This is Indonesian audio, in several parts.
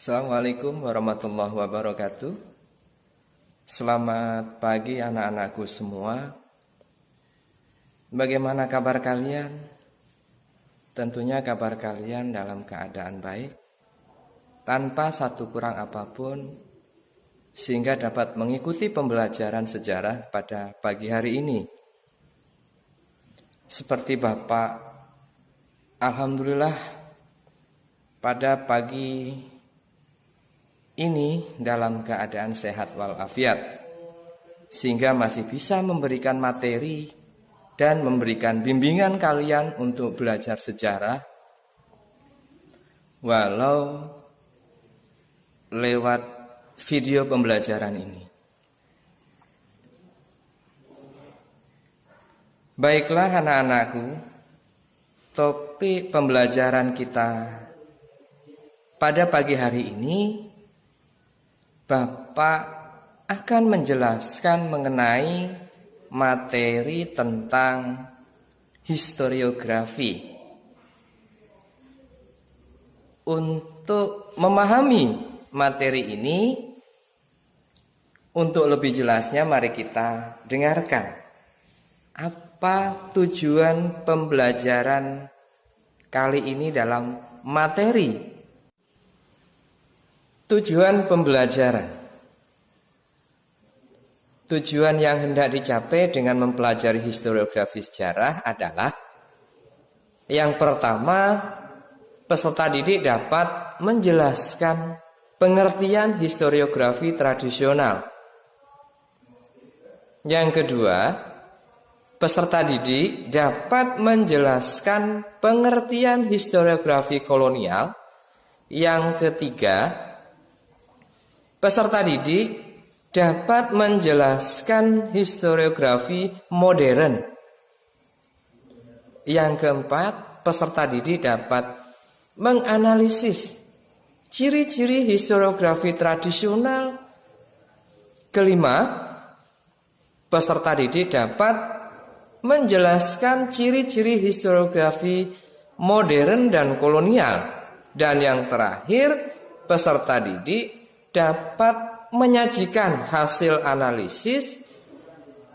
Assalamualaikum warahmatullahi wabarakatuh. Selamat pagi anak-anakku semua. Bagaimana kabar kalian? Tentunya kabar kalian dalam keadaan baik, tanpa satu kurang apapun, sehingga dapat mengikuti pembelajaran sejarah pada pagi hari ini. Seperti Bapak, alhamdulillah pada pagi ini dalam keadaan sehat walafiat, sehingga masih bisa memberikan materi dan memberikan bimbingan kalian untuk belajar sejarah walau lewat video pembelajaran ini. Baiklah anak-anakku, topik pembelajaran kita pada pagi hari ini, Bapak akan menjelaskan mengenai materi tentang historiografi. Untuk memahami materi ini, untuk lebih jelasnya mari kita dengarkan apa tujuan pembelajaran kali ini dalam materi. Tujuan pembelajaran. Tujuan yang hendak dicapai dengan mempelajari historiografi sejarah adalah yang pertama, peserta didik dapat menjelaskan pengertian historiografi tradisional. Yang kedua, peserta didik dapat menjelaskan pengertian historiografi kolonial. Yang ketiga, peserta didik dapat menjelaskan historiografi modern. Yang keempat, peserta didik dapat menganalisis ciri-ciri historiografi tradisional. Kelima, peserta didik dapat menjelaskan ciri-ciri historiografi modern dan kolonial. Dan yang terakhir, peserta didik dapat menyajikan hasil analisis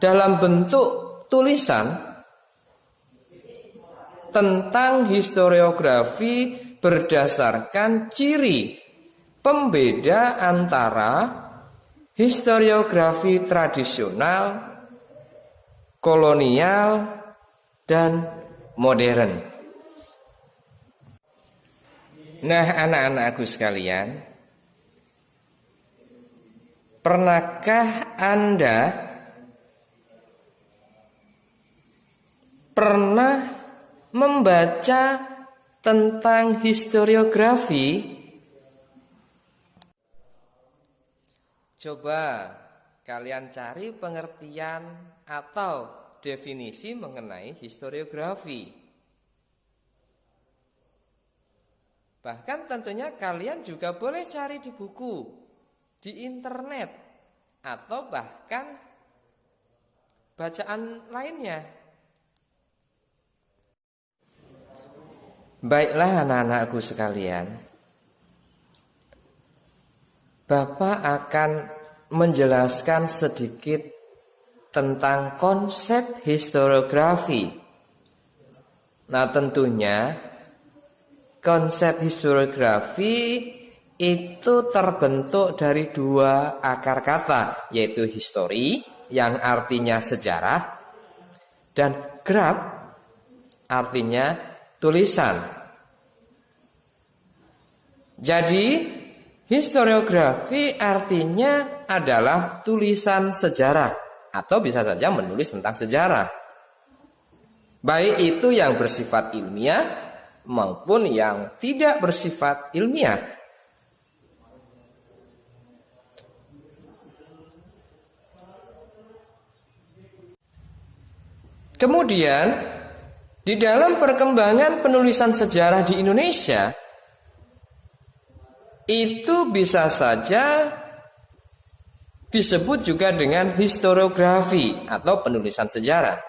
dalam bentuk tulisan tentang historiografi berdasarkan ciri pembeda antara historiografi tradisional, kolonial, dan modern. Nah, anak-anakku sekalian, pernahkah Anda pernah membaca tentang historiografi? Coba kalian cari pengertian atau definisi mengenai historiografi. Bahkan tentunya kalian juga boleh cari di buku, di internet, atau bahkan bacaan lainnya. Baiklah anak-anakku sekalian, Bapak akan menjelaskan sedikit tentang konsep historiografi. Nah, tentunya konsep historiografi itu terbentuk dari dua akar kata, yaitu histori yang artinya sejarah dan graf artinya tulisan. Jadi historiografi artinya adalah tulisan sejarah atau bisa saja menulis tentang sejarah. Baik itu yang bersifat ilmiah maupun yang tidak bersifat ilmiah. Kemudian, di dalam perkembangan penulisan sejarah di Indonesia, itu bisa saja disebut juga dengan historiografi atau penulisan sejarah.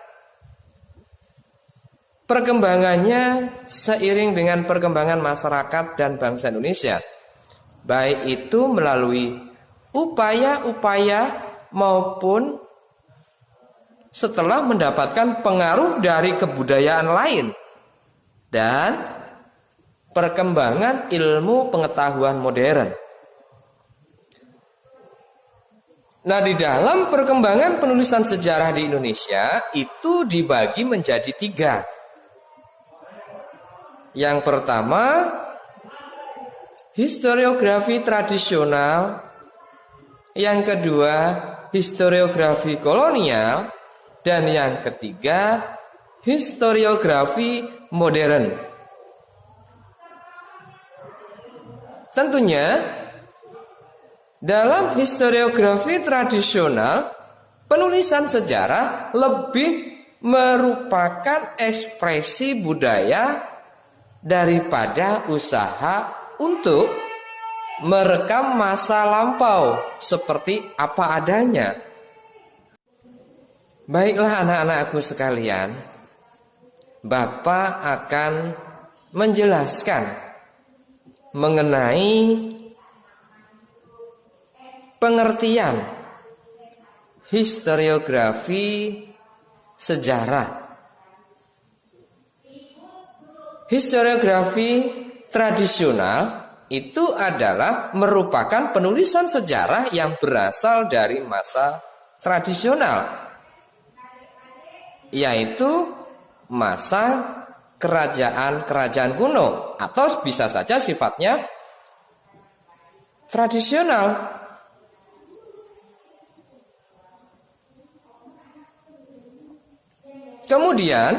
Perkembangannya seiring dengan perkembangan masyarakat dan bangsa Indonesia. baik itu melalui upaya-upaya maupun setelah mendapatkan pengaruh dari kebudayaan lain dan perkembangan ilmu pengetahuan modern. Nah, di dalam perkembangan penulisan sejarah di Indonesia itu dibagi menjadi 3. Yang pertama, historiografi tradisional. Yang kedua, historiografi kolonial. Dan yang ketiga, historiografi modern. Tentunya dalam historiografi tradisional, penulisan sejarah lebih merupakan ekspresi budaya daripada usaha untuk merekam masa lampau seperti apa adanya. Baiklah anak-anakku sekalian, Bapak akan menjelaskan mengenai pengertian historiografi sejarah. Historiografi tradisional itu adalah merupakan penulisan sejarah yang berasal dari masa tradisional, yaitu masa kerajaan-kerajaan kuno atau bisa saja sifatnya tradisional. Kemudian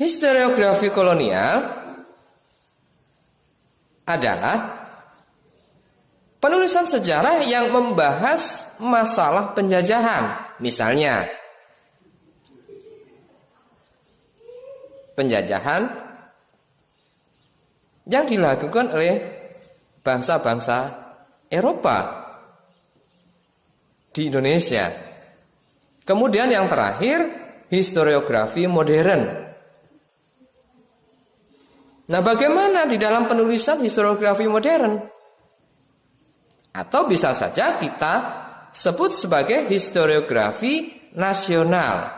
historiografi kolonial adalah penulisan sejarah yang membahas masalah penjajahan. Misalnya penjajahan yang dilakukan oleh bangsa-bangsa Eropa di Indonesia. Kemudian yang terakhir, historiografi modern. Nah, bagaimana di dalam penulisan historiografi modern? Atau bisa saja kita sebut sebagai historiografi nasional.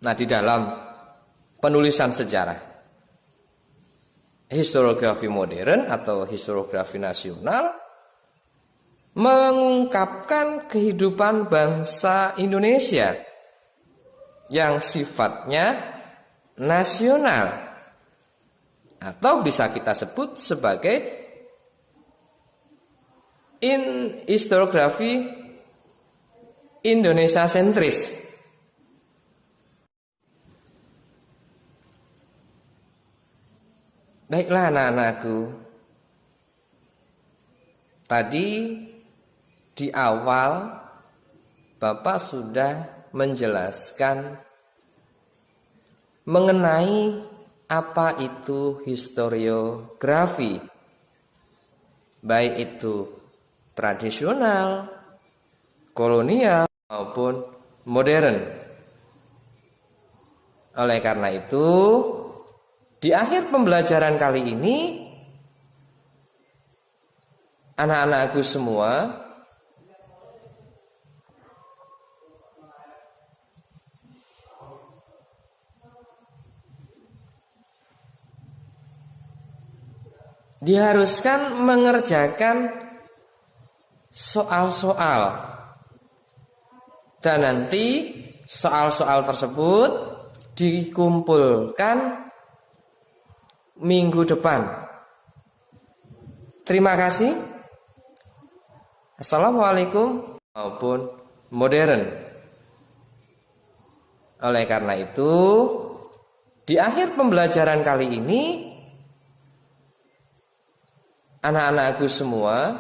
Nah, di dalam penulisan sejarah, historiografi modern atau historiografi nasional mengungkapkan kehidupan bangsa Indonesia yang sifatnya nasional, atau bisa kita sebut sebagai historiografi Indonesia sentris. Baiklah anak-anakku, tadi di awal Bapak sudah menjelaskan mengenai apa itu historiografi, baik itu tradisional, kolonial maupun modern. Oleh karena itu, di akhir pembelajaran kali ini, anak-anakku semua diharuskan mengerjakan soal-soal, dan nanti soal-soal tersebut dikumpulkan minggu depan. Terima kasih. Assalamualaikum maupun modern. Oleh karena itu, di akhir pembelajaran kali ini, anak-anakku semua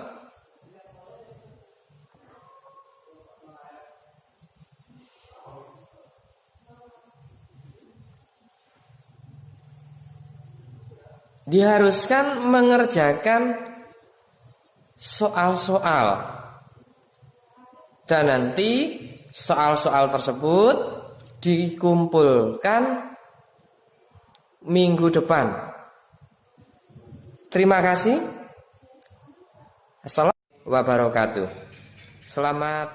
diharuskan mengerjakan soal-soal, dan nanti soal-soal tersebut dikumpulkan minggu depan. Terima kasih. Assalamualaikum wabarakatuh. Selamat